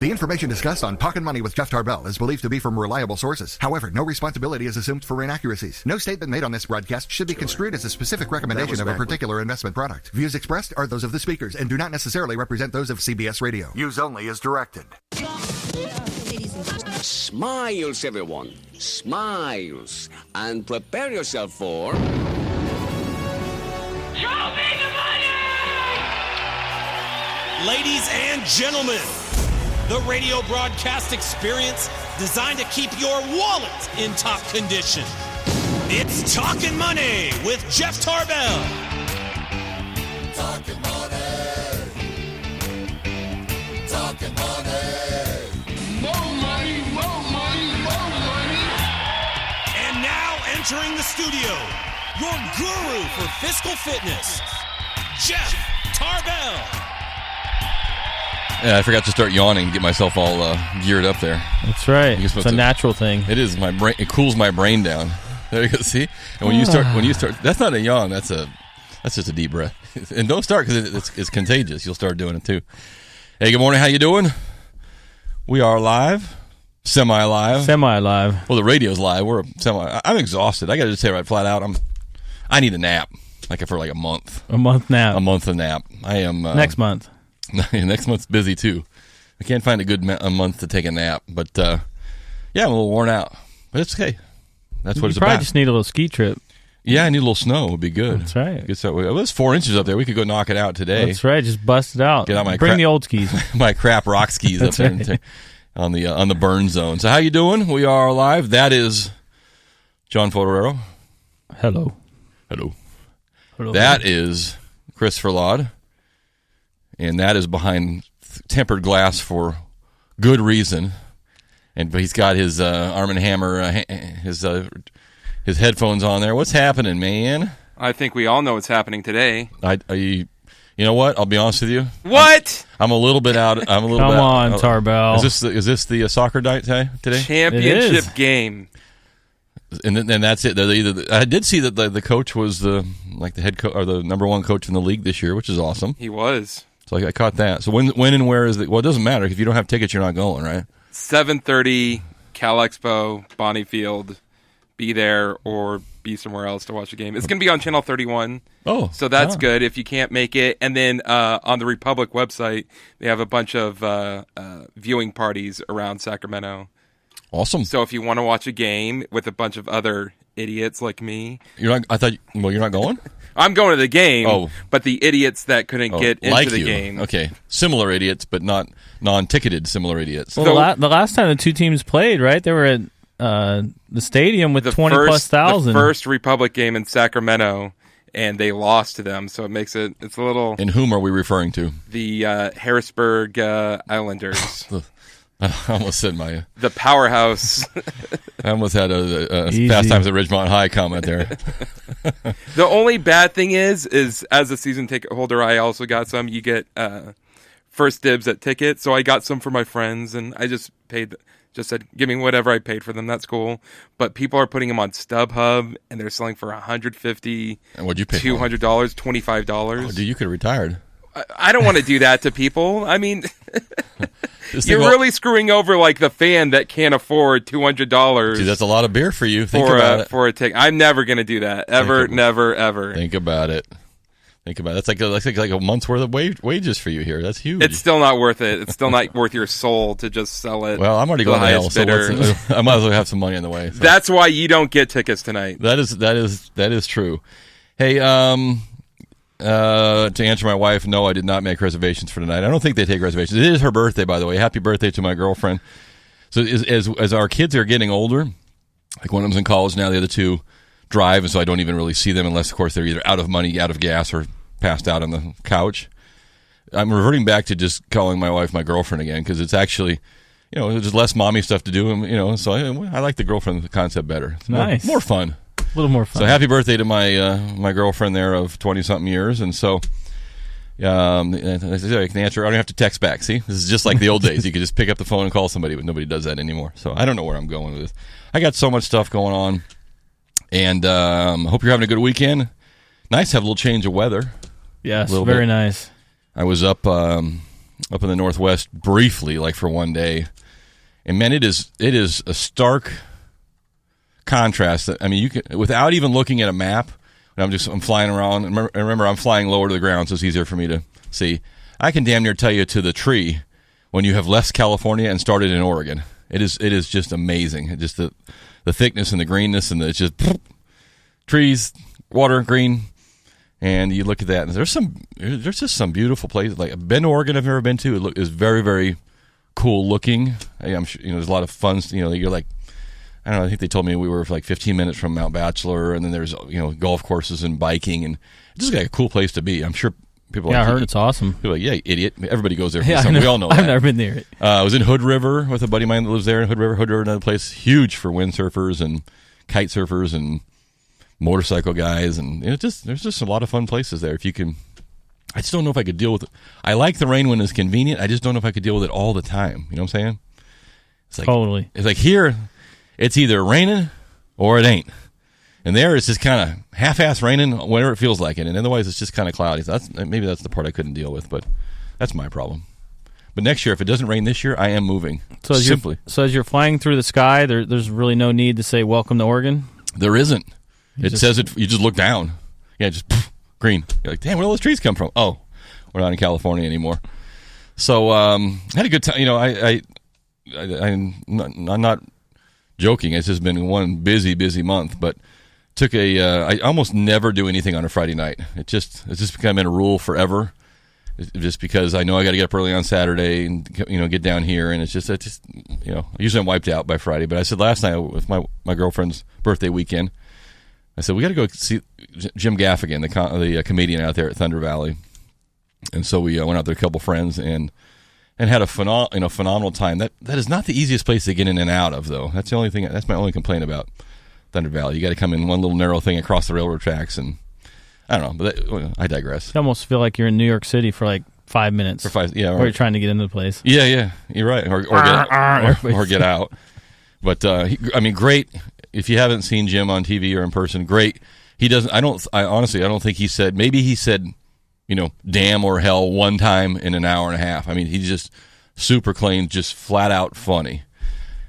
The information discussed on Talkin' Money with Jeff Tarbell is believed to be from reliable sources. However, no responsibility is assumed for inaccuracies. No statement made on this broadcast should be construed as a specific recommendation of a particular investment product. Views expressed are those of the speakers and do not necessarily represent those of CBS Radio. Use only as directed. Smiles, everyone. Smiles. And prepare yourself for... Show me the money! Ladies and gentlemen, the radio broadcast experience designed to keep your wallet in top condition. It's Talkin' Money with Jeff Tarbell. Talkin' money. Talkin' money. More money, more money, more money. And now entering the studio, your guru for fiscal fitness, Jeff Tarbell. Yeah, I forgot to start yawning and get myself all geared up there. That's right. It's a natural thing. It is. My brain. It cools my brain down. There you go. See, and when you start, that's not a yawn. That's just a deep breath. And don't start because it's contagious. You'll start doing it too. Hey, good morning. How you doing? We are live, semi-live. Well, the radio's live. We're semi. I'm exhausted. I got to just say right flat out, I need a nap, for like a month. A month nap. A month of nap. I am next month. Next month's busy too. I can't find a month to take a nap, but yeah, I'm a little worn out, but it's okay. That's what it's about. You probably just need a little ski trip. Yeah, I need a little snow. It would be good. That's right. It was 4 inches up there. We could go knock it out today. That's right. Just bust it out. Get out Bring the old skis. My crap rock skis up there right. on the burn zone. So how you doing? We are live. That is John Fotorero. Hello. That is Christopher Laud. And that is behind tempered glass for good reason. And he's got his Arm & Hammer, his headphones on there. What's happening, man? I think we all know what's happening today. You know what? I'll be honest with you. What? I'm a little bit out. Come on, Tarbell. Is this the soccer night today? Championship game. And that's it. I did see that the coach was the head coach or the number one coach in the league this year, which is awesome. He was. So I caught that. So when and where is it? Well, it doesn't matter. If you don't have tickets, you're not going, right? 7:30, Cal Expo, Bonnie Field. Be there or be somewhere else to watch the game. It's going to be on Channel 31. Oh. So that's good if you can't make it. And then on the Republic website, they have a bunch of viewing parties around Sacramento. Awesome. So if you want to watch a game with a bunch of other idiots like me. You're not going? I'm going to the game, but the idiots that couldn't get into the game. Okay. Similar idiots, but not non-ticketed similar idiots. Well, the last time the two teams played, right, they were at the stadium with 20-plus thousand. The first Republic game in Sacramento, and they lost to them, so it's a little... And whom are we referring to? The Harrisburg Islanders. I almost said the powerhouse. I almost had a Fast Times at Ridgemont High comment there. The only bad thing is as a season ticket holder, I also got some. You get first dibs at tickets, so I got some for my friends, and I just said, give me whatever I paid for them. That's cool. But people are putting them on StubHub, and they're selling for $150. And what'd you pay? $200, $25. Oh, dude, you could have retired. I don't want to do that to people. I mean, you're really screwing over the fan that can't afford $200. Dude, that's a lot of beer for you. Think about it. For a ticket. I'm never going to do that. Never, ever. Think about it. That's like a month's worth of wages for you here. That's huge. It's still not worth it. It's still not worth your soul to just sell it. Well, I'm already going to hell, so I might as well have some money on the way. So. That's why you don't get tickets tonight. That is true. Hey, to answer my wife, no, I did not make reservations for tonight. I don't think they take reservations. It is her birthday, by the way. Happy birthday to my girlfriend. So as our kids are getting older, like one of them's in college now, the other two drive, and so I don't even really see them unless, of course, they're either out of money, out of gas, or passed out on the couch. I'm reverting back to just calling my wife my girlfriend again because it's actually, there's less mommy stuff to do, and so I like the girlfriend concept better. It's nice. More fun. A little more fun. So happy birthday to my girlfriend there of 20-something years, and so I can answer. I don't have to text back. See, this is just like the old days. You could just pick up the phone and call somebody, but nobody does that anymore. So I don't know where I'm going with this. I got so much stuff going on, and hope you're having a good weekend. Nice to have a little change of weather. Yes, very nice. I was up up in the Northwest briefly, like for one day. And man, it is a stark contrast. I mean, you can, without even looking at a map, when I'm flying around. Remember, I'm flying lower to the ground, so it's easier for me to see. I can damn near tell you to the tree when you have left California and started in Oregon. It is just amazing. It just the thickness and the greenness, and it's just trees, water, green. And you look at that, and there's just some beautiful places. Like Bend, Oregon, I've never been to. It is very, very cool looking. I'm sure there's a lot of fun. You're like, I don't know. I think they told me we were like 15 minutes from Mount Bachelor, and then there's golf courses and biking, and it's just like a cool place to be. I'm sure people. Yeah, I heard it's awesome. People are like, yeah, idiot. Everybody goes there. Yeah, we all know. I've that. never been there. I was in Hood River with a buddy of mine that lives there in Hood River. Hood River, another place huge for windsurfers and kite surfers and motorcycle guys, and there's just a lot of fun places there. If you can, I just don't know if I could deal with it. I like the rain when it's convenient. I just don't know if I could deal with it all the time. You know what I'm saying? It's like, totally. It's like here, it's either raining or it ain't. And there, it's just kind of half-ass raining whenever it feels like it, and otherwise it's just kind of cloudy. So maybe that's the part I couldn't deal with, but that's my problem. But next year, if it doesn't rain this year, I am moving. So as you're flying through the sky, there's really no need to say "Welcome to Oregon." There isn't. It says it. You just look down. Yeah, just green. You're like, damn, where do those trees come from? Oh, we're not in California anymore. So I had a good time. I'm not joking. It's just been one busy month. But took I almost never do anything on a Friday night. It's just become a rule forever. Just because I know I got to get up early on Saturday and get down here, and it's just usually I'm wiped out by Friday. But I said last night with my girlfriend's birthday weekend, I said we got to go see Jim Gaffigan, the comedian out there at Thunder Valley, and so we went out there with a couple friends and had a phenomenal time. That is not the easiest place to get in and out of, though. That's the only thing. That's my only complaint about Thunder Valley. You got to come in one little narrow thing across the railroad tracks, and I don't know. But I digress. You almost feel like you're in New York City for like 5 minutes. Or you're trying to get into the place. Yeah, you're right. Or get out. But great. If you haven't seen Jim on TV or in person, great. He doesn't. I honestly don't think he said. Maybe he said, damn or hell one time in an hour and a half. I mean, he's just super clean, just flat out funny.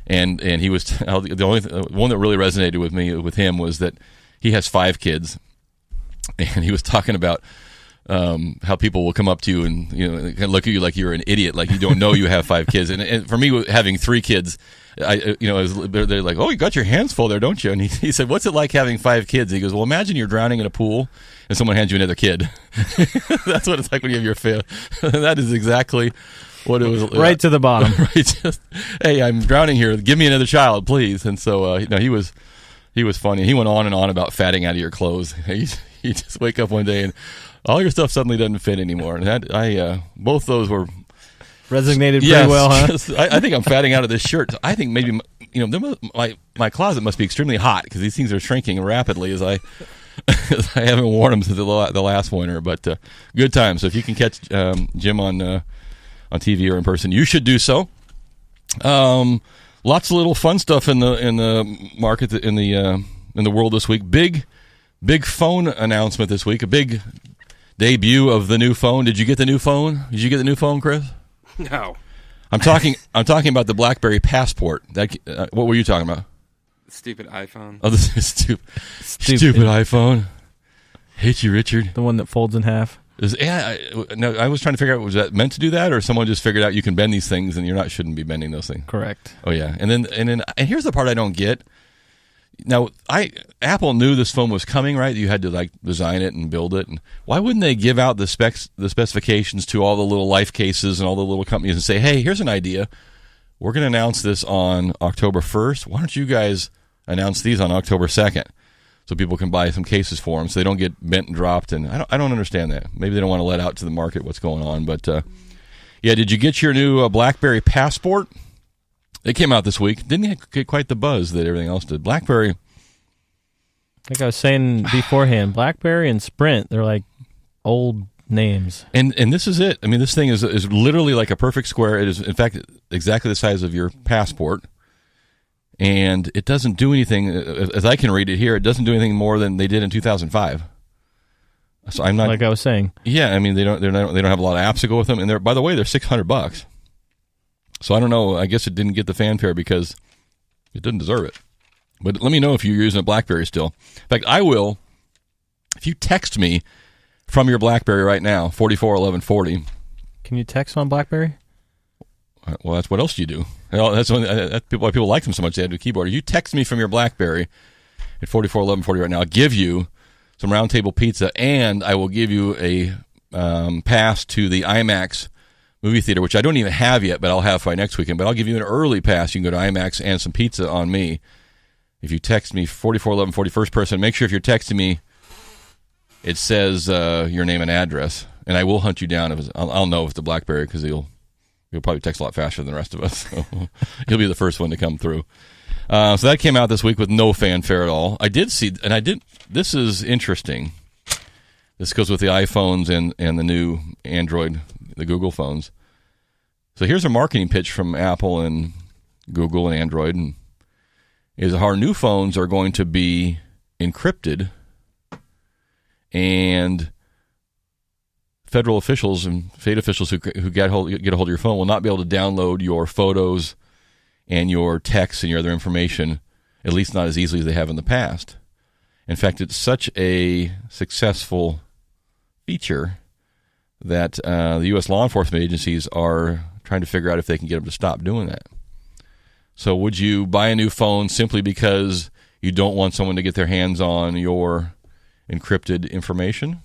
And he was the only one that really resonated with him was that he has 5 kids, and he was talking about how people will come up to you and look at you like you're an idiot, like you don't know you have 5 kids. And for me, having 3 kids, they're like, oh, you got your hands full there, don't you? And he said, what's it like having 5 kids? He goes, well, imagine you're drowning in a pool and someone hands you another kid. That's what it's like when you have your family. That is exactly what it was. Right to the bottom. Right. Just, hey, I'm drowning here. Give me another child, please. And so he was funny. He went on and on about fatting out of your clothes. You just wake up one day and all your stuff suddenly doesn't fit anymore. And both those were resonated pretty well, huh? I think I'm fatting out of this shirt. I think maybe my closet must be extremely hot because these things are shrinking rapidly as I haven't worn them since the last winter. But good time. So if you can catch Jim on TV or in person, you should do so. Lots of little fun stuff in the market in the world this week. Big phone announcement this week. A big debut of the new phone. Did you get the new phone? Did you get the new phone, Chris? No. I'm talking about the BlackBerry Passport. What were you talking about? Stupid iPhone. Oh, this is stupid iPhone. Hate you, Richard. The one that folds in half. I was trying to figure out, was that meant to do that, or someone just figured out you can bend these things and shouldn't be bending those things? Correct. Oh yeah, and here's the part I don't get. Now, Apple knew this phone was coming, right? You had to design it and build it, and why wouldn't they give out the specifications to all the little life cases and all the little companies and say, hey, here's an idea. We're going to announce this on October 1st. Why don't you guys announce these on October 2nd? So people can buy some cases for them, so they don't get bent and dropped. And I don't understand that. Maybe they don't want to let out to the market what's going on. But yeah, did you get your new BlackBerry Passport? It came out this week. Didn't get quite the buzz that everything else did. BlackBerry. Like I was saying beforehand, BlackBerry and Sprint, they're like old names. And this is it. I mean, this thing is literally like a perfect square. It is, in fact, exactly the size of your passport. And it doesn't do anything, as I can read it here, it doesn't do anything more than they did in 2005. So I'm not like I was saying. Yeah, I mean they don't have a lot of apps to go with them, and by the way, they're $600. So I don't know. I guess it didn't get the fanfare because it didn't deserve it. But let me know if you're using a BlackBerry still. In fact, I will. If you text me from your BlackBerry right now, 441140. Can you text on BlackBerry? Well, that's what else do you do? Well, that's why people like them so much. They have a keyboard. If you text me from your BlackBerry at 441140 right now, I'll give you some Round Table Pizza, and I will give you a pass to the IMAX movie theater, which I don't even have yet, but I'll have by next weekend. But I'll give you an early pass. You can go to IMAX and some pizza on me. If you text me 441140 first person, make sure if you're texting me, it says your name and address, and I will hunt you down. I'll know if it's the BlackBerry because you'll probably text a lot faster than the rest of us. So you'll be the first one to come through. So that came out this week with no fanfare at all. I did see, and this is interesting. This goes with the iPhones and the new Android, the Google phones. So here's a marketing pitch from Apple and Google and Android, and is how our new phones are going to be encrypted, and federal officials and state officials who get a hold of your phone will not be able to download your photos and your texts and your other information, at least not as easily as they have in the past. In fact, it's such a successful feature that the U.S. law enforcement agencies are trying to figure out if they can get them to stop doing that. So would you buy a new phone simply because you don't want someone to get their hands on your encrypted information?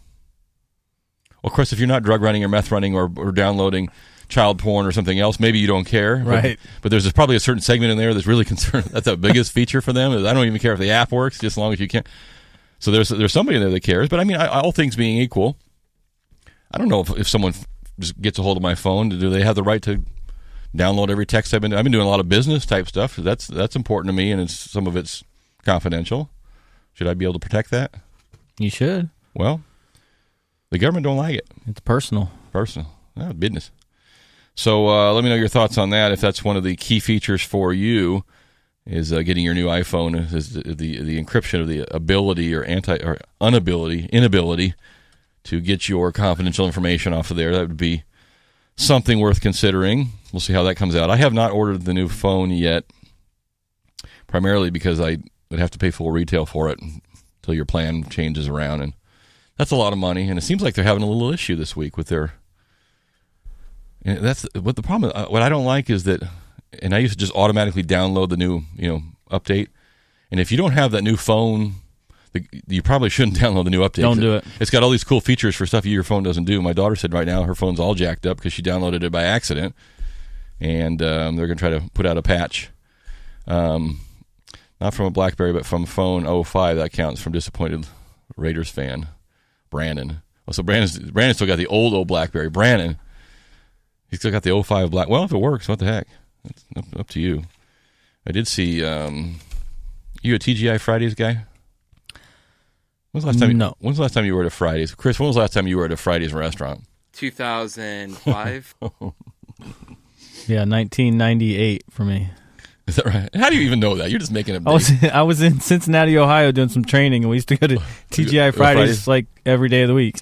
Well, of course, if you're not drug running or meth running or downloading child porn or something else, maybe you don't care. Right. But there's probably a certain segment in there that's really concerned. That's the biggest feature for them. Is I don't even care if the app works, just as long as you can. So there's somebody there that cares. But I mean, all things being equal, I don't know if someone just gets a hold of my phone. Do they have the right to download every text I've been doing a lot of business type stuff. That's important to me, and some of it's confidential. Should I be able to protect that? You should. Well, the government don't like it. It's personal. Business. So let me know your thoughts on that. If that's one of the key features for you, is getting your new iPhone, is the encryption of the ability or inability to get your confidential information off of there. That would be something worth considering. We'll see how that comes out. I have not ordered the new phone yet, primarily because I would have to pay full retail for it until your plan changes around, and that's a lot of money. And it seems like they're having a little issue this week with their. And that's what the problem. What I don't like is that, and I used to just automatically download the new update, and if you don't have that new phone, you probably shouldn't download the new update. Don't do it. It's got all these cool features for stuff your phone doesn't do. My daughter said right now her phone's all jacked up because she downloaded it by accident, and they're going to try to put out a patch. Not from a BlackBerry, but from phone 05. That counts from disappointed Raiders fan, Brandon. Well, so Brandon still got the old BlackBerry. Brandon, he's still got the 05 Black. Well, if it works, what the heck? It's up to you. I did see you a TGI Fridays guy? When's the last time? No. When's the last time you were at a Fridays? Chris, when was the last time you were at a Fridays restaurant? 2005. Yeah, 1998 for me. Is that right? How do you even know that? You're just making it. I was in Cincinnati, Ohio, doing some training, and we used to go to TGI Fridays like every day of the week.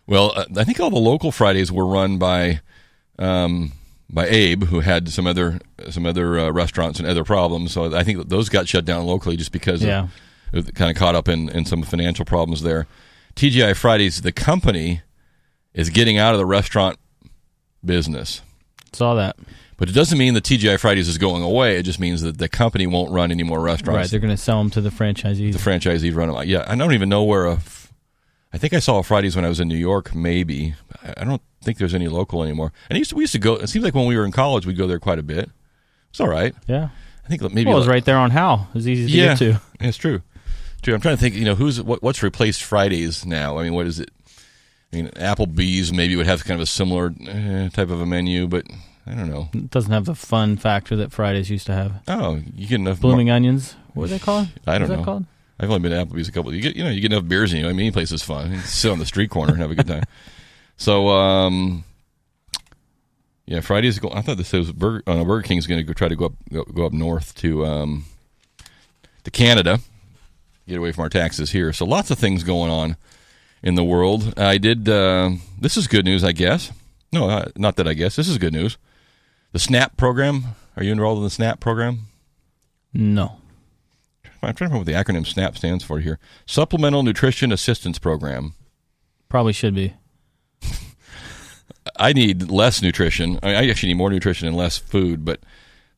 Well, I think all the local Fridays were run by Abe, who had some other restaurants and other problems. So I think those got shut down locally just because it kind of caught up in some financial problems there. TGI Fridays, the company, is getting out of the restaurant business. Saw that. But it doesn't mean that TGI Fridays is going away. It just means that the company won't run any more restaurants. Right, they're going to sell them to the franchisees. The franchisees run them. Yeah, I don't even know where I think I saw a Fridays when I was in New York, maybe. I don't think there's any local anymore. And we used to go, it seems like when we were in college, we'd go there quite a bit. It's all right. Yeah. I think maybe. Well, it was right there on Howe. It was easy to get to. Yeah, it's true. I'm trying to think, what's replaced Fridays now? I mean, what is it? I mean, Applebee's maybe would have kind of a similar type of a menu, but I don't know. It doesn't have the fun factor that Fridays used to have. Oh, you get enough blooming onions. What are they called? I don't know. What's that called? I've only been to Applebee's a couple. You get enough beers in you. I mean, any place is fun. You can sit on the street corner and have a good time. So, Fridays. I thought this was Burger King's going to try to go up north to Canada, get away from our taxes here. So lots of things going on in the world. I did. This is good news, I guess. No, not that I guess. This is good news. The SNAP program. Are you enrolled in the SNAP program? No. I'm trying to remember what the acronym SNAP stands for here. Supplemental Nutrition Assistance Program. Probably should be. I need less nutrition. I actually need more nutrition and less food, but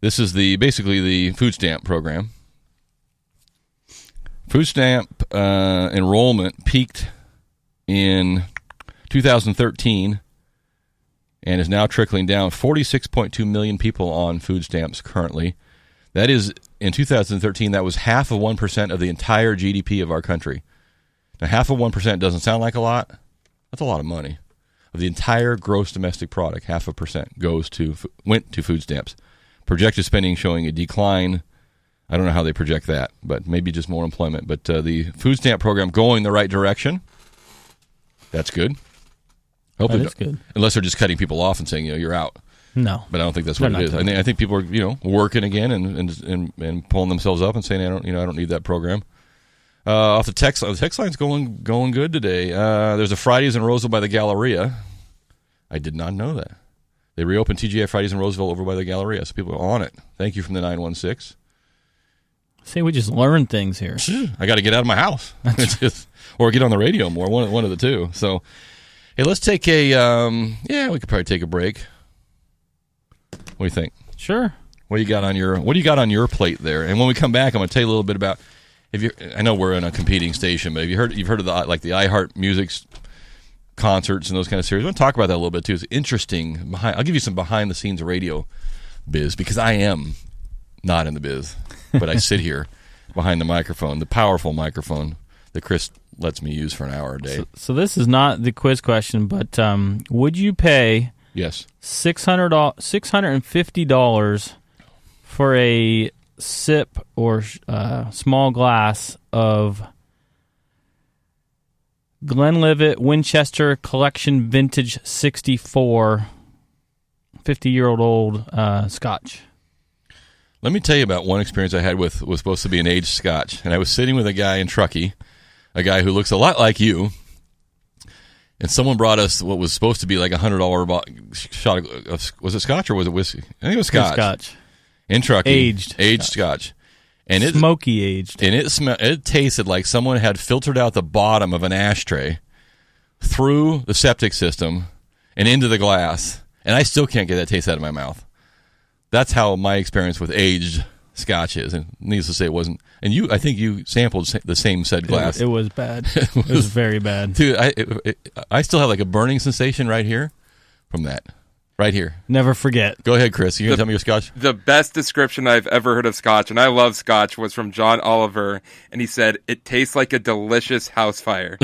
this is basically the food stamp program. Food stamp enrollment peaked in 2013 and is now trickling down. 46.2 million people on food stamps currently. That is, in 2013, that was 0.5% of the entire GDP of our country. Now, 0.5% doesn't sound like a lot. That's a lot of money. Of the entire gross domestic product, 0.5% went to food stamps. Projected spending showing a decline. I don't know how they project that, but maybe just more employment. But the food stamp program going the right direction. That's good. That is good. Unless they're just cutting people off and saying, you're out. No. But I don't think that's what it is. I think people are, working again and pulling themselves up and saying, I don't need that program. Off the text line's going good today. There's a Fridays in Roseville by the Galleria. I did not know that. They reopened TGI Fridays in Roseville over by the Galleria, so people are on it. Thank you from the 916. See, we just learn things here. I got to get out of my house, or get on the radio more. One of the two. So, hey, let's take we could probably take a break. What do you think? Sure. What do you got on your plate there? And when we come back, I'm going to tell you a little bit about. I know we're in a competing station, but you've heard of the iHeart Music concerts and those kind of series. I want to talk about that a little bit too. It's interesting. I'll give you some behind the scenes radio biz because I am not in the biz, but I sit here behind the microphone, the powerful microphone that Chris lets me use for an hour a day. So this is not the quiz question, but would you pay $650 for a sip or small glass of Glenlivet Winchester Collection Vintage 64 50-year-old scotch? Let me tell you about one experience I had was supposed to be an aged scotch, and I was sitting with a guy in Truckee, a guy who looks a lot like you, and someone brought us what was supposed to be like $100 shot of, was it scotch or was it whiskey? I think it was scotch. In Truckee. Aged scotch. And smoky aged. And it tasted like someone had filtered out the bottom of an ashtray through the septic system and into the glass. And I still can't get that taste out of my mouth. That's how my experience with aged scotch is. And needless to say, it wasn't. And I think you sampled the same said glass. It was bad. It was very bad. Dude, I still have like a burning sensation right here from that. Right here. Never forget. Go ahead, Chris. You going to tell me your scotch? The best description I've ever heard of scotch, and I love scotch, was from John Oliver, and he said, it tastes like a delicious house fire.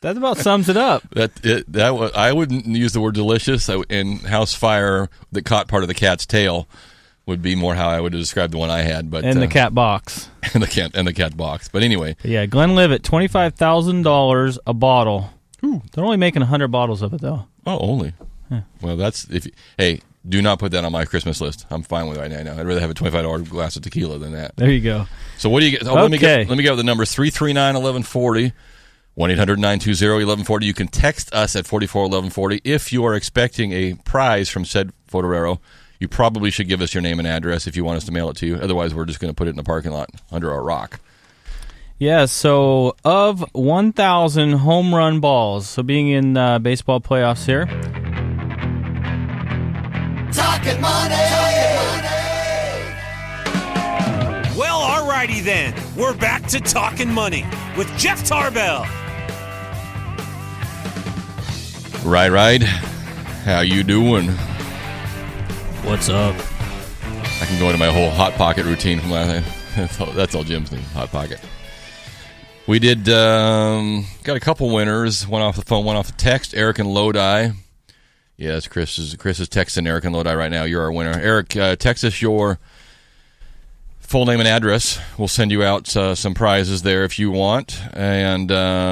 That about sums it up. I wouldn't use the word delicious, and house fire that caught part of the cat's tail would be more how I would describe the one I had. But and the cat box. And the cat box. But anyway. Yeah, Glenlivet, $25,000 a bottle. Ooh. They're only making 100 bottles of it, though. Oh, only. Well, hey, do not put that on my Christmas list. I'm fine with it right now. I'd rather have a $25 glass of tequila than that. There you go. So what do you get? Let me get the numbers 339-1140, 1-800-920-1140. You can text us at 441140 if you are expecting a prize from said Fotorero. You probably should give us your name and address if you want us to mail it to you. Otherwise, we're just going to put it in the parking lot under our rock. Yeah, so of 1,000 home run balls, so being in baseball playoffs here. Talkin' money. Well, alrighty then. We're back to Talkin' Money with Jeff Tarbell. Right. How you doing? What's up? I can go into my whole Hot Pocket routine from last night. That's all Jim's needs, Hot Pocket. We did, got a couple winners. One off the phone, one off the text. Eric and Lodi. Yes, Chris is texting Eric and Lodi right now. You're our winner. Eric, text us your full name and address. We'll send you out some prizes there if you want. And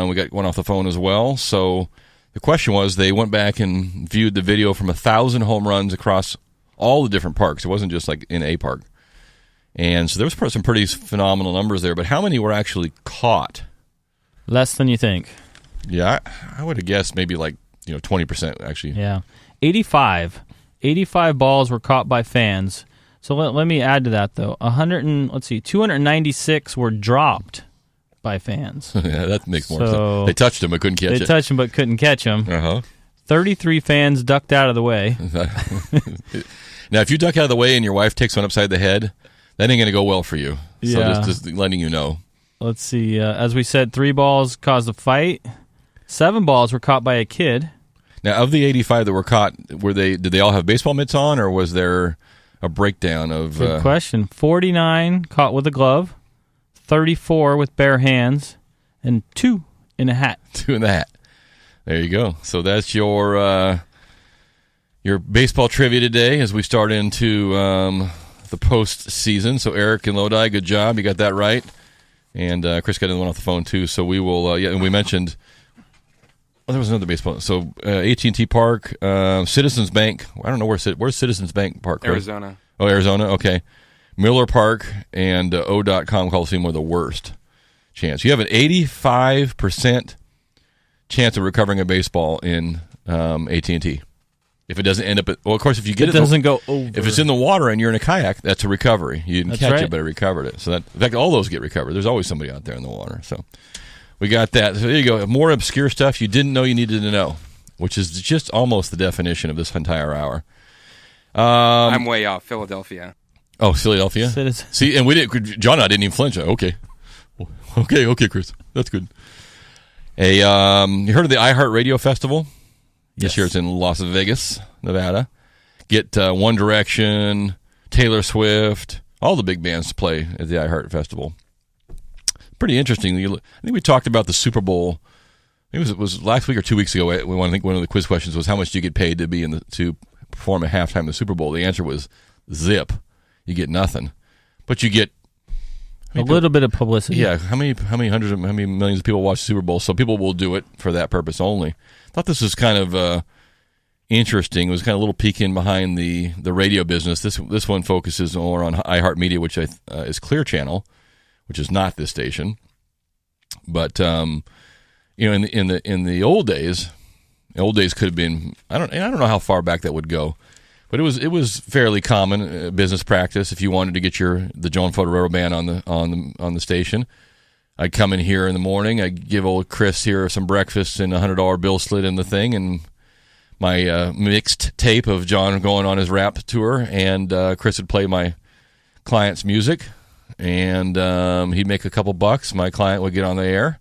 we got one off the phone as well. So the question was, they went back and viewed the video from 1,000 home runs across all the different parks. It wasn't just like in a park. And so there was some pretty phenomenal numbers there. But how many were actually caught? Less than you think. Yeah, I would have guessed maybe 20% actually. Yeah. 85 balls were caught by fans. So let me add to that, though. 296 were dropped by fans. Yeah, that makes more sense. They touched him but couldn't catch it. They touched him but couldn't catch him. Uh-huh. 33 fans ducked out of the way. Now, if you duck out of the way and your wife takes one upside the head, that ain't going to go well for you. So Yeah. just letting you know. Let's see. As we said, 3 balls caused a fight. 7 balls were caught by a kid. Now, of the 85 that were caught, did they all have baseball mitts on, or was there a breakdown of... Good question. 49 caught with a glove, 34 with bare hands, and 2 in a hat. 2 in the hat. There you go. So that's your baseball trivia today as we start into the postseason. So Eric and Lodi, good job. You got that right. And Chris got another one off the phone, too. So we will... and we mentioned... there was another baseball. So AT&T Park, Citizens Bank. I don't know where's Citizens Bank Park. Right? Arizona. Oh, Arizona. Okay. Miller Park and O.com Coliseum were the worst chance. You have an 85% chance of recovering a baseball in AT&T. If it doesn't end up at, well, of course, if you get it doesn't go over. If it's in the water and you're in a kayak, that's a recovery. You didn't catch right. it, but it recovered it. So that, in fact, all those get recovered. There's always somebody out there in the water. So we got that. So there you go. More obscure stuff you didn't know you needed to know, which is just almost the definition of this entire hour. I'm way off. Philadelphia. Oh, Philadelphia. See, and we didn't. John and I didn't even flinch. Okay, Chris, that's good. You heard of the iHeartRadio Festival? This year it's in Las Vegas, Nevada. Get One Direction, Taylor Swift, all the big bands to play at the iHeart Festival. Pretty interesting. I think we talked about the Super Bowl. I think it was last week or 2 weeks ago. I think one of the quiz questions was how much do you get paid to be to perform at halftime of the Super Bowl? The answer was zip. You get nothing, but you get a little bit of publicity. Yeah, how many millions of people watch the Super Bowl? So people will do it for that purpose only. Thought this was kind of interesting. It was kind of a little peek in behind the radio business. This one focuses more on iHeartMedia, which is Clear Channel, which is not this station. But in the old days could have been I don't know how far back that would go, but it was fairly common business practice. If you wanted to get the Joan Fodorero band on the station, I'd come in here in the morning. I'd give old Chris here some breakfast and $100 bill slid in the thing, and my mixed tape of John going on his rap tour, and Chris would play my client's music, and he'd make a couple bucks. My client would get on the air,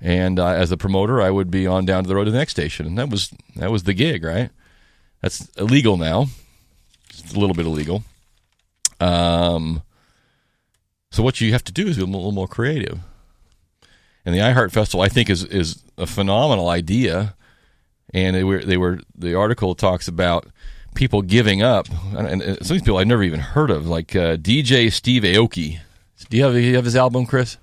and as the promoter, I would be on down to the road to the next station, and that was the gig, right? That's illegal now. It's a little bit illegal. So what you have to do is be a little more creative. And the iHeart Festival, I think, is a phenomenal idea. And the article talks about people giving up, and some of these people I've never even heard of, like DJ Steve Aoki. Do you have his album, Chris?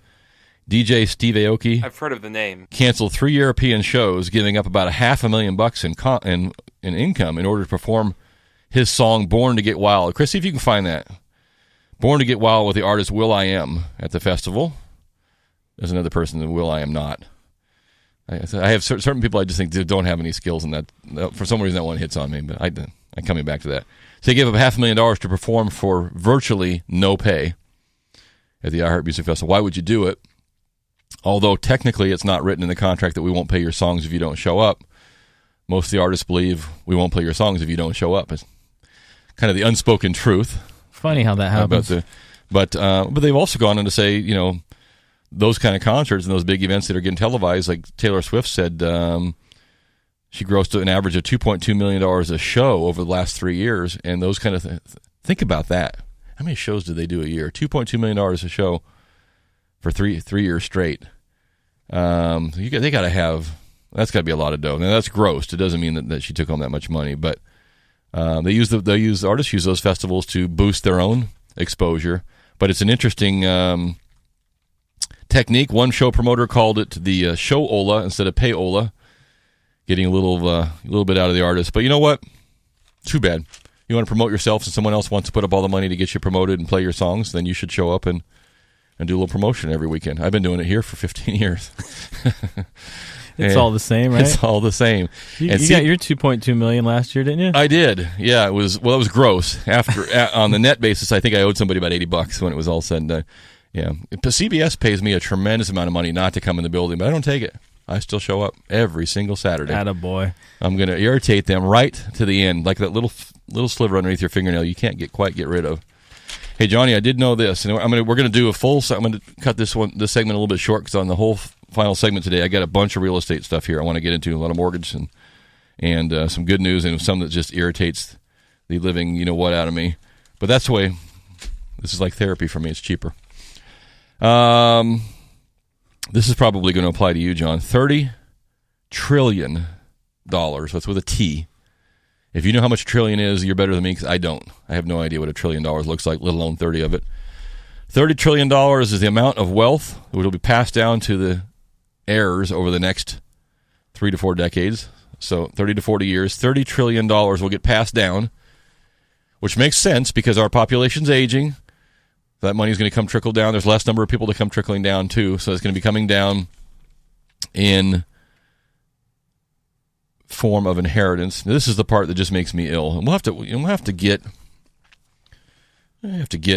DJ Steve Aoki. I've heard of the name. Canceled 3 European shows, giving up about $500,000 in income in order to perform his song "Born to Get Wild." Chris, see if you can find that. "Born to Get Wild" with the artist Will.i.am at the festival. There's another person that Will.i.am not. I have certain people I just think don't have any skills in that. For some reason, that one hits on me, but I'm coming back to that. So they gave up $500,000 to perform for virtually no pay at the iHeart Music Festival. Why would you do it? Although technically it's not written in the contract that we won't pay your songs if you don't show up. Most of the artists believe we won't play your songs if you don't show up. It's kind of the unspoken truth. Funny how that happens. But they've also gone on to say, those kind of concerts and those big events that are getting televised, like Taylor Swift said, she grossed an average of $2.2 million a show over the last 3 years, and those kind of think about that. How many shows did they do a year? $2.2 million a show for three years straight. They got to have. That's got to be a lot of dough. Now that's grossed. It doesn't mean that she took home that much money, but artists use those festivals to boost their own exposure. But it's an interesting technique. One show promoter called it the show-ola instead of pay-ola, getting a little bit out of the artist. But you know what? Too bad. You want to promote yourself and someone else wants to put up all the money to get you promoted and play your songs, then you should show up and do a little promotion every weekend. I've been doing it here for 15 years. It's all the same, right? It's all the same. You And got your $2.2 million last year, didn't you? I did. Yeah, it was gross. After on the net basis, I think I owed somebody about $80 when it was all said and done. Yeah, CBS pays me a tremendous amount of money not to come in the building, but I don't take it. I still show up every single Saturday. Attaboy. I'm going to irritate them right to the end, like that little sliver underneath your fingernail you can't quite get rid of. Hey, Johnny, I did know this, and we're going to do a full. I'm going to cut this segment a little bit short because on the whole final segment today, I got a bunch of real estate stuff here I want to get into, a lot of mortgage and some good news and some that just irritates the living out of me. But that's the way. This is like therapy for me. It's cheaper. This is probably going to apply to you, John. $30 trillion. That's with a T. If you know how much a trillion is, you're better than me because I don't. I have no idea what $1 trillion looks like, let alone 30 of it. $30 trillion is the amount of wealth that will be passed down to the heirs over the next 3 to 4 decades. So 30 to 40 years, $30 trillion will get passed down, which makes sense because our population's aging. That money is going to come trickle down. There's less number of people to come trickling down too, so it's going to be coming down in form of inheritance. This is the part that just makes me ill. And we'll have to get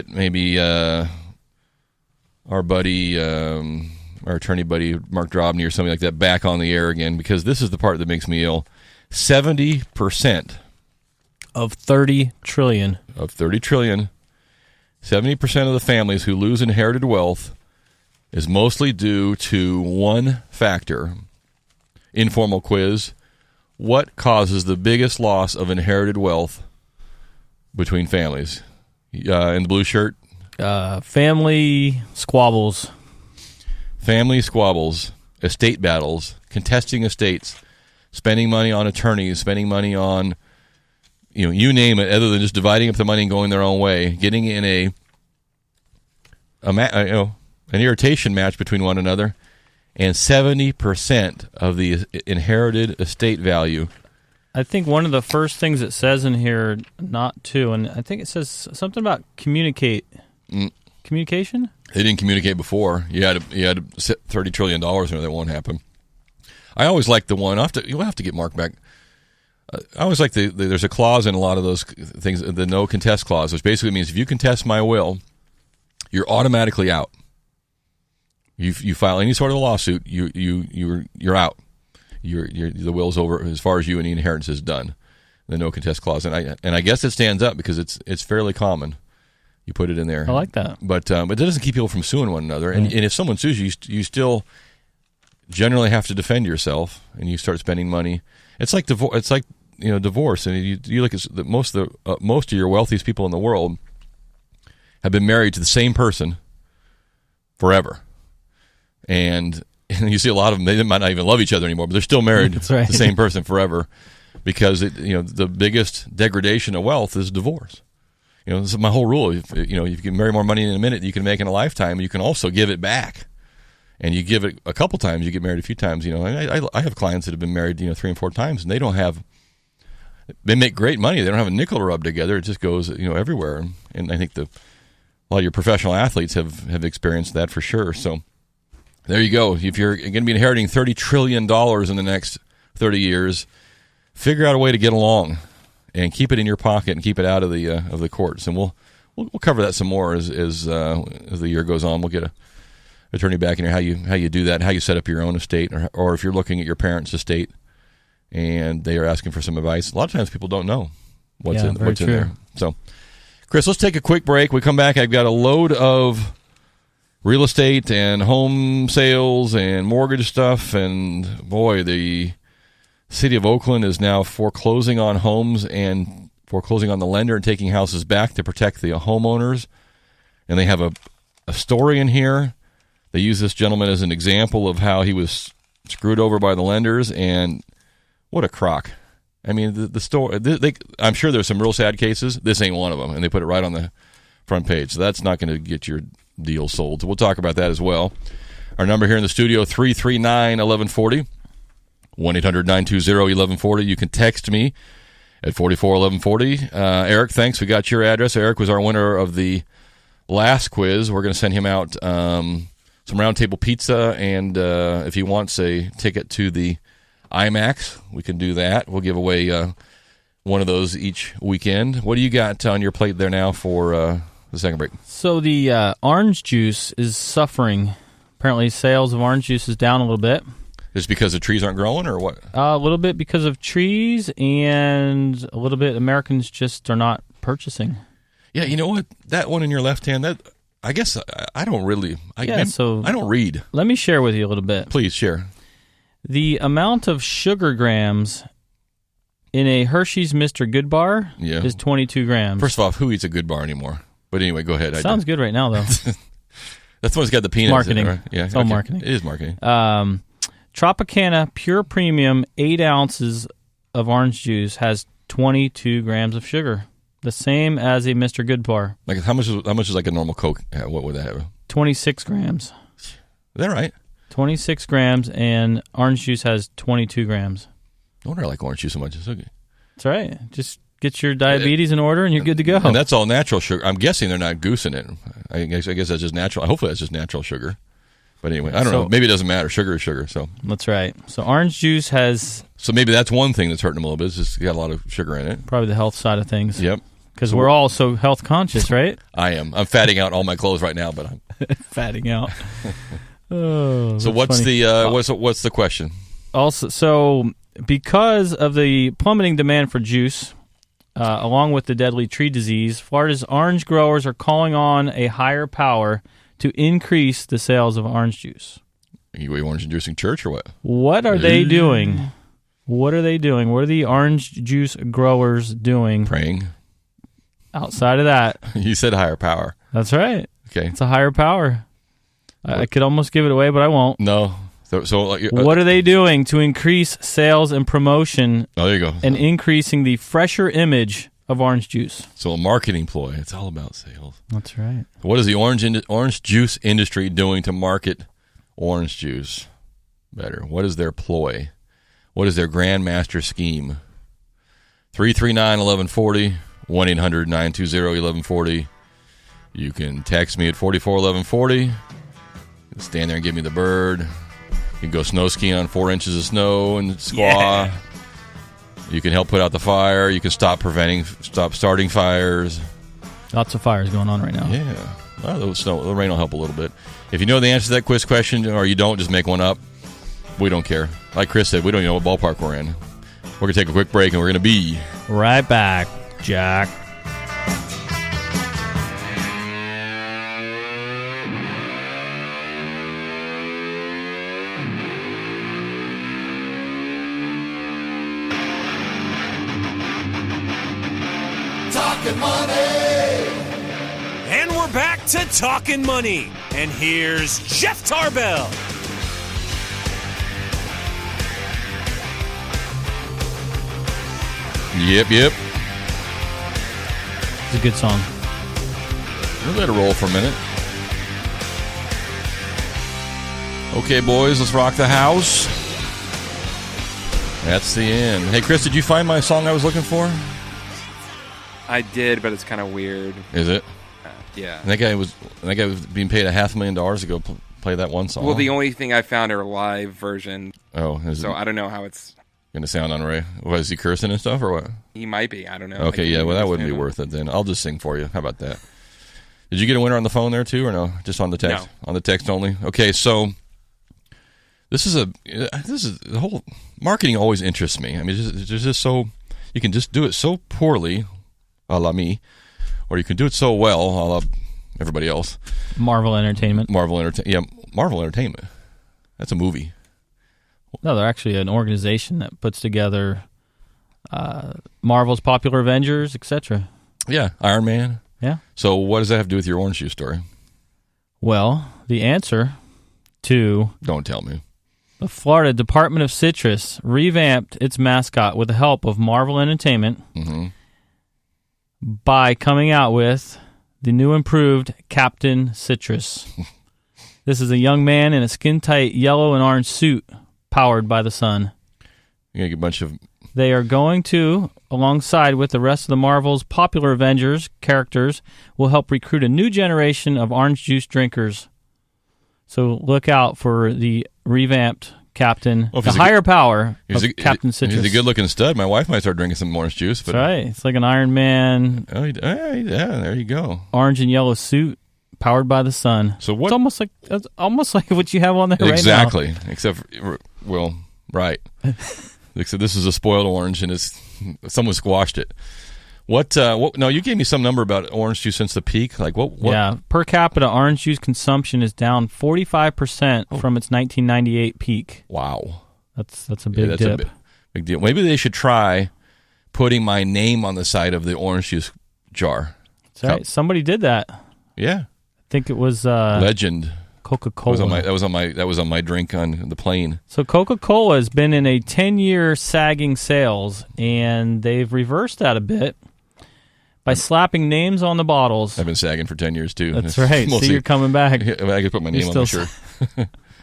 maybe our buddy, our attorney buddy Mark Drobny or something like that back on the air again because this is the part that makes me ill. 70% of $30 trillion. 70% of the families who lose inherited wealth is mostly due to one factor. Informal quiz. What causes the biggest loss of inherited wealth between families? In the blue shirt? Family squabbles. Family squabbles. Estate battles. Contesting estates. Spending money on attorneys. Spending money on... you name it, other than just dividing up the money and going their own way, getting in an irritation match between one another, and 70% of the inherited estate value. I think one of the first things it says in here, not to, and I think it says something about communication. They didn't communicate before. You had to set $30 trillion, or that won't happen. I always like the one. You'll have to get Mark back. I always like there's a clause in a lot of those things, the no contest clause, which basically means if you contest my will, you're automatically out. You file any sort of a lawsuit, you're out. The will's over as far as you and the inheritance is done. The no contest clause, and I guess it stands up because it's fairly common. You put it in there. I like that, but it doesn't keep people from suing one another. And if someone sues you, you still generally have to defend yourself, and you start spending money. It's like divorce, and you look at most of your wealthiest people in the world have been married to the same person forever, and you see a lot of them. They might not even love each other anymore, but they're still married That's right. to the same person forever because the biggest degradation of wealth is divorce. This is my whole rule. If you can marry more money in a minute than you can make in a lifetime, you can also give it back. And you give it a couple times, you get married a few times. I have clients that have been married 3 and 4 times, and they make great money. They don't have a nickel to rub together. It just goes everywhere. And I think a lot of your professional athletes have experienced that for sure. So there you go. If you're going to be inheriting $30 trillion in the next 30 years, figure out a way to get along and keep it in your pocket and keep it out of the courts. And we'll cover that some more as the year goes on. We'll get a attorney back in here, how you do that, how you set up your own estate, or if you're looking at your parents' estate and they are asking for some advice. A lot of times people don't know what's in there. So, Chris, let's take a quick break. We come back. I've got a load of real estate and home sales and mortgage stuff, and boy, the city of Oakland is now foreclosing on homes and foreclosing on the lender and taking houses back to protect the homeowners. And they have a story in here. They use this gentleman as an example of how he was screwed over by the lenders, and what a crock. I mean, the story. I'm sure there's some real sad cases. This ain't one of them, and they put it right on the front page. So that's not going to get your deal sold. So we'll talk about that as well. Our number here in the studio, 339-1140, 1-800-920-1140. You can text me at 441140. Eric, thanks. We got your address. Eric was our winner of the last quiz. We're going to send him out some Round Table Pizza, and if he wants a ticket to the IMAX, we can do that. We'll give away one of those each weekend. What do you got on your plate there now for the second break? So the orange juice is suffering. Apparently sales of orange juice is down a little bit. Is it because the trees aren't growing, or what? A little bit because of trees, and a little bit Americans just are not purchasing. Yeah, you know what? That one in your left hand, that I guess I don't really. I don't read. Let me share with you a little bit. Please share. The amount of sugar grams in a Hershey's Mr. Good bar is 22 grams. First of all, who eats a Good Bar anymore? But anyway, go ahead. Sounds good right now, though. That's the one that's got the peanuts marketing. in it, right? Yeah, it's all marketing. It is marketing. Tropicana Pure Premium 8 ounces of orange juice has 22 grams of sugar, the same as a Mr. Good bar. Like how much is like a normal Coke? What would that have? 26 grams. Is that right? 26 grams, and orange juice has 22 grams. No wonder I like orange juice so much. It's okay. That's right. Just get your diabetes in order, and you're good to go. And that's all natural sugar. I'm guessing they're not goosing it. I guess that's just natural. Hopefully that's just natural sugar. But anyway, I don't know. Maybe it doesn't matter. Sugar is sugar. So that's right. So orange juice has... So maybe that's one thing that's hurting them a little bit. It's just got a lot of sugar in it. Probably the health side of things. Yep. Because we're all so health conscious, right? I am. I'm fatting out all my clothes right now, but I'm... fatting out. Oh, so what's funny. What's the question? Also, so because of the plummeting demand for juice, along with the deadly tree disease, Florida's orange growers are calling on a higher power to increase the sales of orange juice. Are you orange juicing church or what? What are they doing? What are they doing? What are the orange juice growers doing? Praying. Outside of that. You said higher power. That's right. Okay. It's a higher power. I could almost give it away, but I won't. No. So what are they doing to increase sales and promotion? Oh, there you go. And increasing the fresher image of orange juice. So a marketing ploy. It's all about sales. That's right. What is the orange juice industry doing to market orange juice better? What is their ploy? What is their grandmaster scheme? 339-1140, 1-800-920-1140. You can text me at 441140. Stand there and give me the bird. You can go snow skiing on 4 inches of snow and squaw. Yeah. You can help put out the fire. You can stop starting fires. Lots of fires going on right now. Yeah. Well, the rain will help a little bit. If you know the answer to that quiz question or you don't, just make one up. We don't care. Like Chris said, we don't even know what ballpark we're in. We're going to take a quick break and we're going to be right back, Jack. Talkin' money. And we're back to Talkin' Money. And here's Jeff Tarbell. Yep. It's a good song. We'll let it roll for a minute. Okay, boys, let's rock the house. That's the end. Hey, Chris, did you find my song I was looking for? I did, but it's kind of weird. Is it? Yeah. And that guy was being paid $500,000 to go play that one song. Well, the only thing I found are live version. Oh, so I don't know how it's going to sound on Ray. Was he cursing and stuff or what? He might be. I don't know. Okay, yeah. Well, that wouldn't be worth it then. I'll just sing for you. How about that? Did you get a winner on the phone there too, or no? Just on the text? No. On the text only. Okay, so this is the whole marketing always interests me. I mean, it's just so you can just do it so poorly, a la me, or you can do it so well, a la everybody else. Marvel Entertainment. Marvel Entertainment. That's a movie. No, they're actually an organization that puts together Marvel's popular Avengers, etc. Yeah, Iron Man. Yeah. So what does that have to do with your orange juice story? Well, the answer to... Don't tell me. The Florida Department of Citrus revamped its mascot with the help of Marvel Entertainment by coming out with the new improved Captain Citrus. This is a young man in a skin-tight yellow and orange suit powered by the sun. You're going to get a bunch of... They are going to, alongside with the rest of the Marvel's popular Avengers characters, will help recruit a new generation of orange juice drinkers So look out for the revamped Captain, Well, if the he's a higher power of He's Captain Citrus. He's a good-looking stud. My wife might start drinking some orange juice. But, That's right. It's like an Iron Man Oh, yeah, there you go. orange and yellow suit powered by the sun. So what? It's almost like what you have on there right now. Exactly. Except, well, right. Except this is a spoiled orange, and someone squashed it. What? No, you gave me some number about orange juice since the peak. Like what? Yeah, per capita orange juice consumption is down 45% from its 1998 peak. Wow. That's a big dip. A big deal. Maybe they should try putting my name on the side of the orange juice jar. That's right. Somebody did that. Yeah. I think it was Legend. Coca-Cola. That was on my drink on the plane. So Coca-Cola has been in a 10-year sagging sales, and they've reversed that a bit by slapping names on the bottles. I've been sagging for 10 years too. That's right. See, you're coming back. I could put my name on the shirt.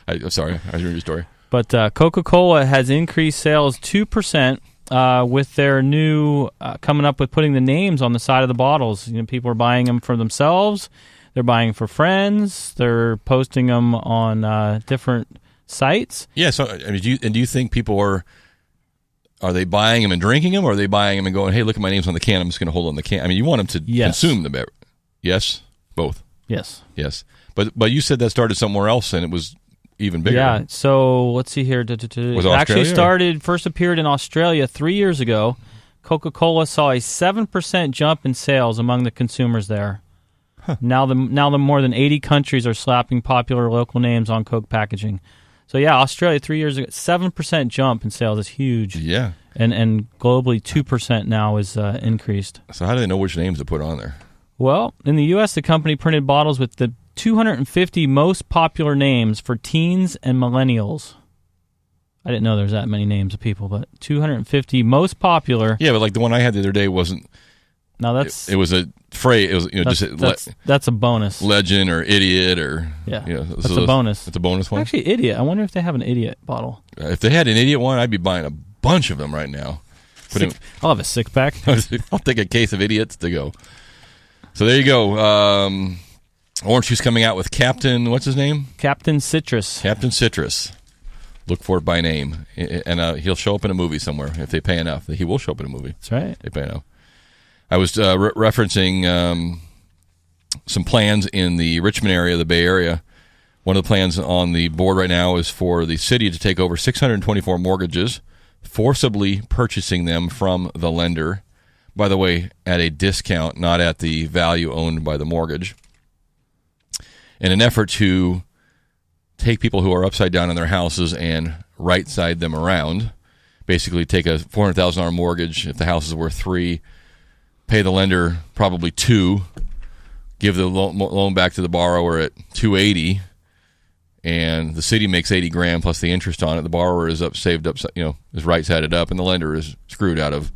I'm sorry. I heard your story. But Coca-Cola has increased sales 2% with their new coming up with putting the names on the side of the bottles. You know, people are buying them for themselves. They're buying for friends. They're posting them on different sites. Yeah. So, I mean, do you think people are they buying them and drinking them, or are they buying them and going, "Hey, look at my name's on the can. I'm just going to hold on the can." I mean, you want them to consume the beverage. Yes, both. Yes. But you said that started somewhere else, and it was even bigger. Yeah. So let's see here. Was it it actually Australia, first appeared in Australia 3 years ago. Coca-Cola saw a 7% jump in sales among the consumers there. Huh. Now the more than 80 countries are slapping popular local names on Coke packaging. So yeah, Australia 3 years ago, 7% jump in sales is huge. Yeah. And globally 2% now is increased. So how do they know which names to put on there? Well, in the U.S., the company printed bottles with the 250 most popular names for teens and millennials. I didn't know there was that many names of people, but 250 most popular. Yeah, but like the one I had the other day wasn't. Now that's it was a phrase. It was that's a bonus. Legend or idiot or that's a bonus. It's a bonus one. Actually, idiot. I wonder if they have an idiot bottle. If they had an idiot one, I'd be buying a bunch of them right now. I'll have a 6-pack. I'll take a case of idiots to go. So there you go. Orange juice coming out with Captain. What's his name? Captain Citrus. Captain Citrus. Look for it by name, and he'll show up in a movie somewhere if they pay enough. He will show up in a movie. That's right. They pay enough. I was referencing some plans in the Richmond area, the Bay Area. One of the plans on the board right now is for the city to take over 624 mortgages, forcibly purchasing them from the lender. By the way, at a discount, not at the value owned by the mortgage. In an effort to take people who are upside down in their houses and right side them around. Basically take a $400,000 mortgage if the house is worth $3,000, pay the lender probably $2,000, give the loan back to the borrower at $280,000, and the city makes $80,000 plus the interest on it. The borrower is saved up, is right sided up, and the lender is screwed out of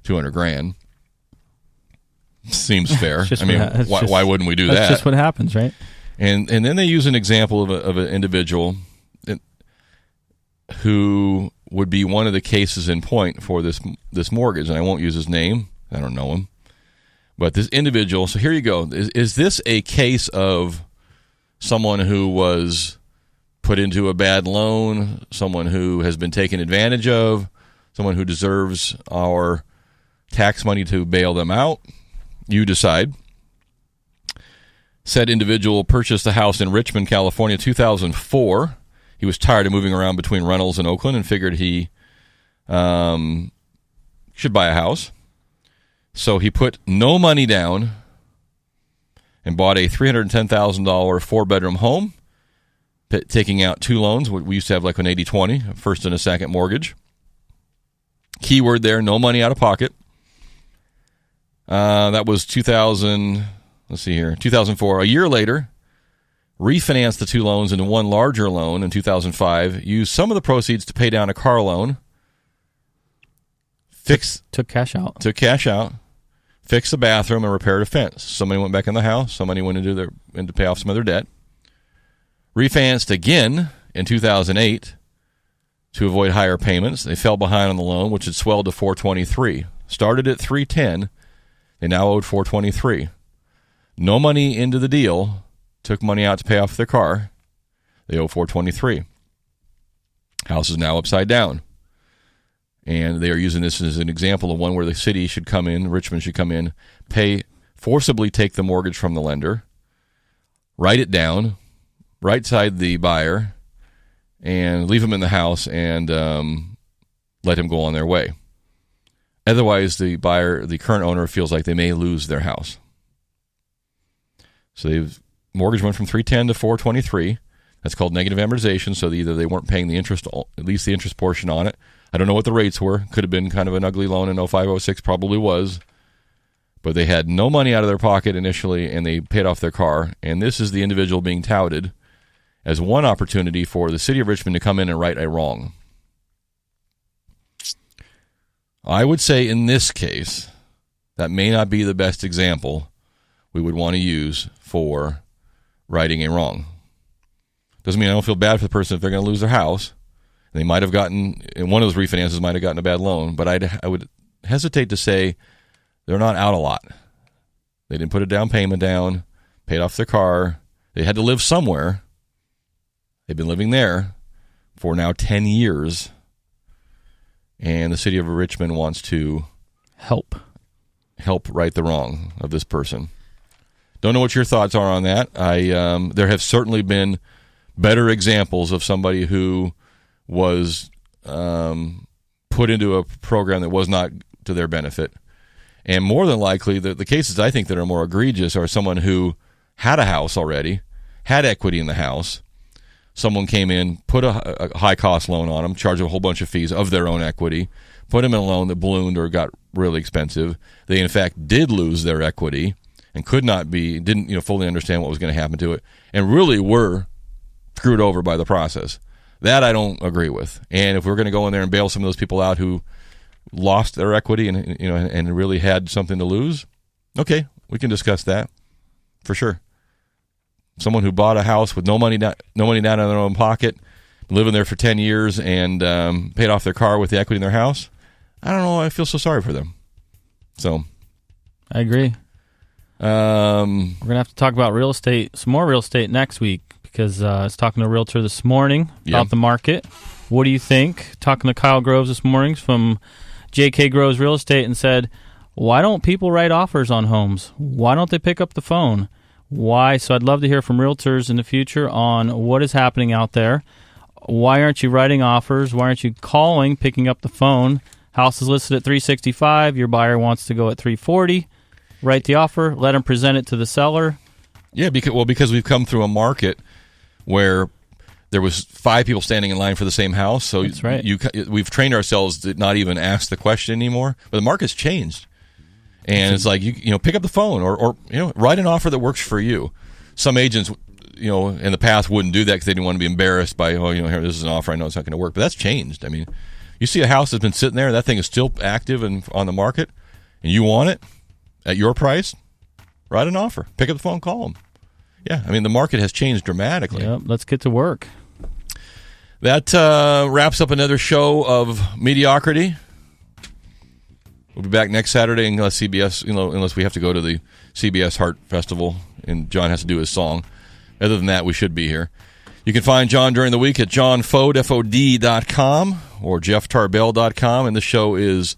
$200,000. Seems fair. I mean, why wouldn't we do that? That's just what happens, right? And then they use an example of an individual who would be one of the cases in point for this mortgage, and I won't use his name. I don't know him. But this individual, so here you go. Is this a case of someone who was put into a bad loan, someone who has been taken advantage of, someone who deserves our tax money to bail them out? You decide. Said individual purchased a house in Richmond, California, 2004. He was tired of moving around between Reynolds and Oakland and figured he should buy a house. So he put no money down and bought a $310,000 4-bedroom home, taking out 2 loans. We used to have like an 80-20, a first and a second mortgage. Keyword there, no money out of pocket. That was 2000. Let's see here, 2004. A year later, refinanced the 2 loans into one larger loan in 2005. Used some of the proceeds to pay down a car loan. Took cash out. Fixed the bathroom and repaired a fence. Somebody went back in the house. Somebody went to pay off some of their debt. Refinanced again in 2008 to avoid higher payments. They fell behind on the loan, which had swelled to $423. Started at $310. They now owed $423. No money into the deal. Took money out to pay off their car. They owe $423. House is now upside down. And they are using this as an example of one where the city should come in, Richmond should come in, forcibly take the mortgage from the lender, write it down, right side the buyer, and leave him in the house and let him go on their way. Otherwise, the buyer, the current owner, feels like they may lose their house. So the mortgage went from $310 to $423. That's called negative amortization. So either they weren't paying the interest, at least the interest portion on it. I don't know what the rates were. Could have been kind of an ugly loan in 05, 06, probably was. But they had no money out of their pocket initially, and they paid off their car. And this is the individual being touted as one opportunity for the city of Richmond to come in and right a wrong. I would say in this case, that may not be the best example we would want to use for righting a wrong. Doesn't mean I don't feel bad for the person if they're going to lose their house. They might have gotten, in one of those refinances, might have gotten a bad loan, but I would hesitate to say they're not out a lot. They didn't put a down payment down, paid off their car. They had to live somewhere. They've been living there for now 10 years. And the city of Richmond wants to help right the wrong of this person. Don't know what your thoughts are on that. There have certainly been better examples of somebody who was put into a program that was not to their benefit. And more than likely, the cases I think that are more egregious are someone who had a house already, had equity in the house. Someone came in, put a high-cost loan on them, charged a whole bunch of fees of their own equity, put them in a loan that ballooned or got really expensive. They, in fact, did lose their equity and didn't fully understand what was going to happen to it, and really were screwed over by the process. That I don't agree with. And if we're going to go in there and bail some of those people out who lost their equity and really had something to lose, okay, we can discuss that for sure. Someone who bought a house with no money down in their own pocket, living there for 10 years, and paid off their car with the equity in their house, I don't know. I feel so sorry for them. So, I agree. We're going to have to talk about real estate, some more real estate next week, because I was talking to a realtor this morning about the market. What do you think? Talking to Kyle Groves this morning from J.K. Groves Real Estate, and said, why don't people write offers on homes? Why don't they pick up the phone? Why? So I'd love to hear from realtors in the future on what is happening out there. Why aren't you writing offers? Why aren't you calling, picking up the phone? House is listed at $365. Your buyer wants to go at $340. Write the offer. Let them present it to the seller. Yeah, because we've come through a market where there was 5 people standing in line for the same house. So that's right. We've trained ourselves to not even ask the question anymore. But the market's changed. And it's like, you pick up the phone or write an offer that works for you. Some agents, in the past wouldn't do that because they didn't want to be embarrassed by, here, this is an offer, I know it's not going to work. But that's changed. I mean, you see a house that's been sitting there, that thing is still active and on the market, and you want it at your price, write an offer. Pick up the phone, call them. Yeah, I mean, the market has changed dramatically. Yep, let's get to work. That wraps up another show of mediocrity. We'll be back next Saturday unless CBS, unless we have to go to the CBS Heart Festival and John has to do his song. Other than that, we should be here. You can find John during the week at johnfod.com or jefftarbell.com, and the show is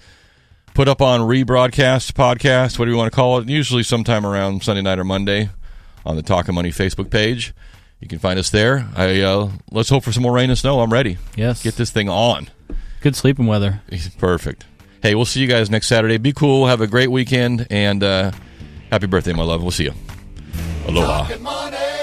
put up on rebroadcast, podcast, whatever you want to call it, usually sometime around Sunday night or Monday on the Talkin Money Facebook page. You can find us there. Let's hope for some more rain and snow. I'm ready. Yes. Get this thing on. Good sleeping weather. Perfect. Hey, we'll see you guys next Saturday. Be cool. Have a great weekend. And happy birthday, my love. We'll see you. Aloha.